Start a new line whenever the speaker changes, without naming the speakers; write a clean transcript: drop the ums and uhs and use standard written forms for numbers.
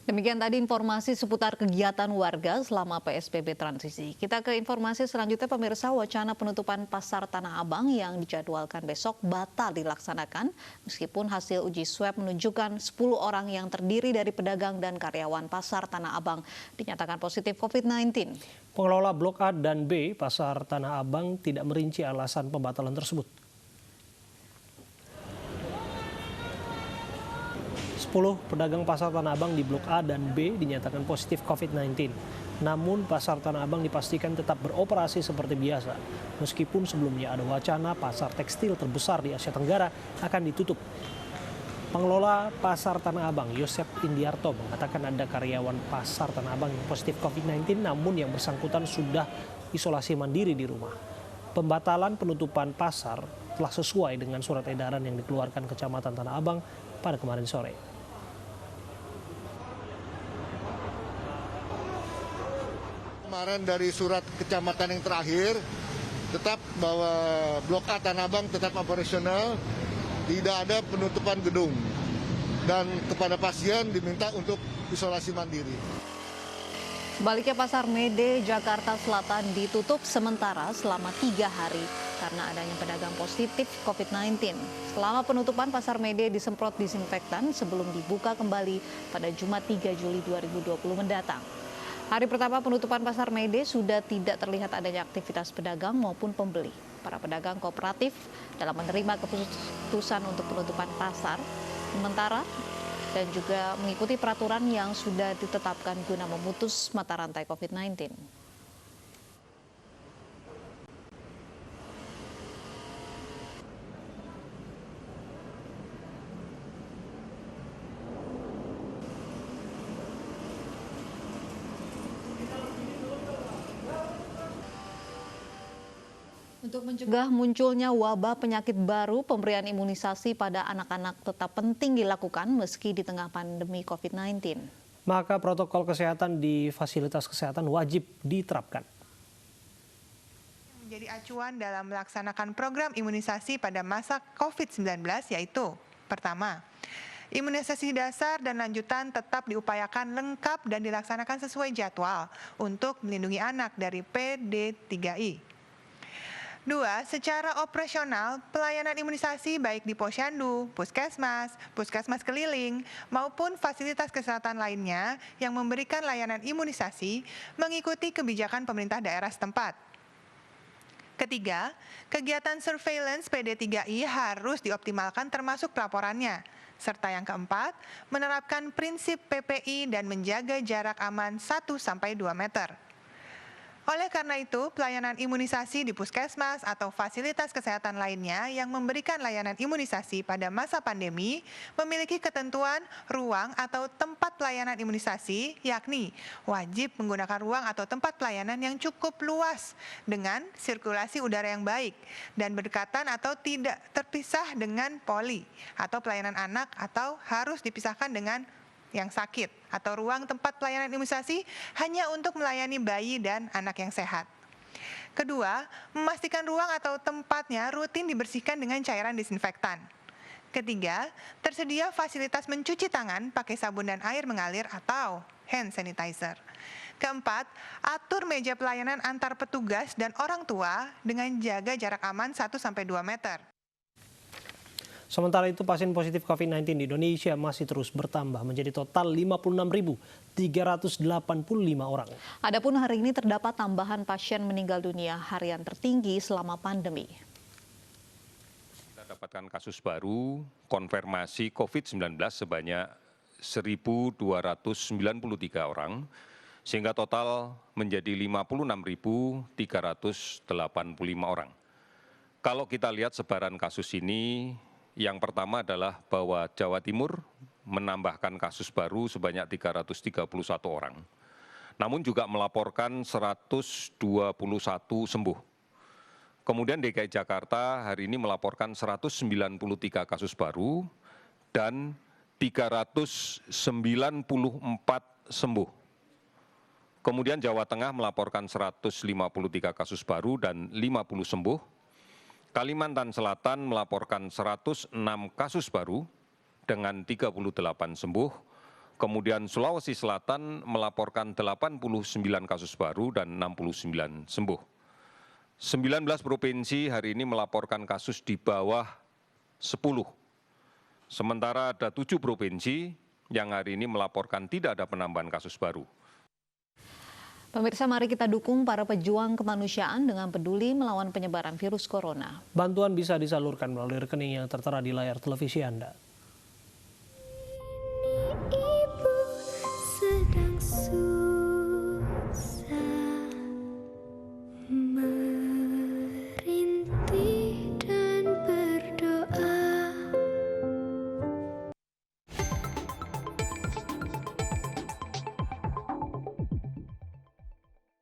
Demikian tadi informasi seputar kegiatan warga selama PSBB transisi. Kita ke informasi selanjutnya, pemirsa. Wacana penutupan Pasar Tanah Abang yang dijadwalkan besok batal dilaksanakan meskipun hasil uji swab menunjukkan 10 orang yang terdiri dari pedagang dan karyawan Pasar Tanah Abang dinyatakan positif COVID-19.
Pengelola Blok A dan B Pasar Tanah Abang tidak merinci alasan pembatalan tersebut. 10 pedagang Pasar Tanah Abang di Blok A dan B dinyatakan positif COVID-19. Namun Pasar Tanah Abang dipastikan tetap beroperasi seperti biasa. Meskipun sebelumnya ada wacana pasar tekstil terbesar di Asia Tenggara akan ditutup. Pengelola Pasar Tanah Abang, Yosep Indiarto, mengatakan ada karyawan Pasar Tanah Abang yang positif COVID-19 namun yang bersangkutan sudah isolasi mandiri di rumah. Pembatalan penutupan pasar telah sesuai dengan surat edaran yang dikeluarkan Kecamatan Tanah Abang pada kemarin sore.
Kemarin dari surat kecamatan yang terakhir, tetap bahwa Blok A Tanah Abang tetap operasional, tidak ada penutupan gedung, dan kepada pasien diminta untuk isolasi mandiri.
Sebaliknya Pasar Mede, Jakarta Selatan ditutup sementara selama 3 hari karena adanya pedagang positif COVID-19. Selama penutupan, Pasar Mede disemprot disinfektan sebelum dibuka kembali pada Jumat 3 Juli 2020 mendatang. Hari pertama penutupan Pasar Mede sudah tidak terlihat adanya aktivitas pedagang maupun pembeli. Para pedagang kooperatif dalam menerima keputusan untuk penutupan pasar sementara dan juga mengikuti peraturan yang sudah ditetapkan guna memutus mata rantai COVID-19. Untuk mencegah munculnya wabah penyakit baru, pemberian imunisasi pada anak-anak tetap penting dilakukan meski di tengah pandemi COVID-19.
Maka protokol kesehatan di fasilitas kesehatan wajib diterapkan.
Menjadi acuan dalam melaksanakan program imunisasi pada masa COVID-19 yaitu: pertama, imunisasi dasar dan lanjutan tetap diupayakan lengkap dan dilaksanakan sesuai jadwal untuk melindungi anak dari PD3I. 2. Secara operasional, pelayanan imunisasi baik di posyandu, puskesmas, puskesmas keliling, maupun fasilitas kesehatan lainnya yang memberikan layanan imunisasi mengikuti kebijakan pemerintah daerah setempat. Ketiga, kegiatan surveillance PD3I harus dioptimalkan termasuk pelaporannya. Serta yang keempat, menerapkan prinsip PPI dan menjaga jarak aman 1-2 meter. Oleh karena itu, pelayanan imunisasi di puskesmas atau fasilitas kesehatan lainnya yang memberikan layanan imunisasi pada masa pandemi memiliki ketentuan ruang atau tempat pelayanan imunisasi, yakni wajib menggunakan ruang atau tempat pelayanan yang cukup luas dengan sirkulasi udara yang baik dan berdekatan atau tidak terpisah dengan poli atau pelayanan anak, atau harus dipisahkan dengan yang sakit, atau ruang tempat pelayanan imunisasi hanya untuk melayani bayi dan anak yang sehat. Kedua, memastikan ruang atau tempatnya rutin dibersihkan dengan cairan disinfektan. Ketiga, tersedia fasilitas mencuci tangan pakai sabun dan air mengalir atau hand sanitizer. Keempat, atur meja pelayanan antar petugas dan orang tua dengan jaga jarak aman 1-2 meter.
Sementara itu, pasien positif COVID-19 di Indonesia masih terus bertambah menjadi total 56.385 orang.
Adapun hari ini terdapat tambahan pasien meninggal dunia harian tertinggi selama pandemi.
Kita dapatkan kasus baru konfirmasi COVID-19 sebanyak 1.293 orang, sehingga total menjadi 56.385 orang. Kalau kita lihat sebaran kasus ini, yang pertama adalah bahwa Jawa Timur menambahkan kasus baru sebanyak 331 orang. Namun juga melaporkan 121 sembuh. Kemudian DKI Jakarta hari ini melaporkan 193 kasus baru dan 394 sembuh. Kemudian Jawa Tengah melaporkan 153 kasus baru dan 50 sembuh. Kalimantan Selatan melaporkan 106 kasus baru dengan 38 sembuh. Kemudian Sulawesi Selatan melaporkan 89 kasus baru dan 69 sembuh. 19 provinsi hari ini melaporkan kasus di bawah 10. Sementara ada 7 provinsi yang hari ini melaporkan tidak ada penambahan kasus baru.
Pemirsa, mari kita dukung para pejuang kemanusiaan dengan peduli melawan penyebaran virus corona.
Bantuan bisa disalurkan melalui rekening yang tertera di layar televisi Anda.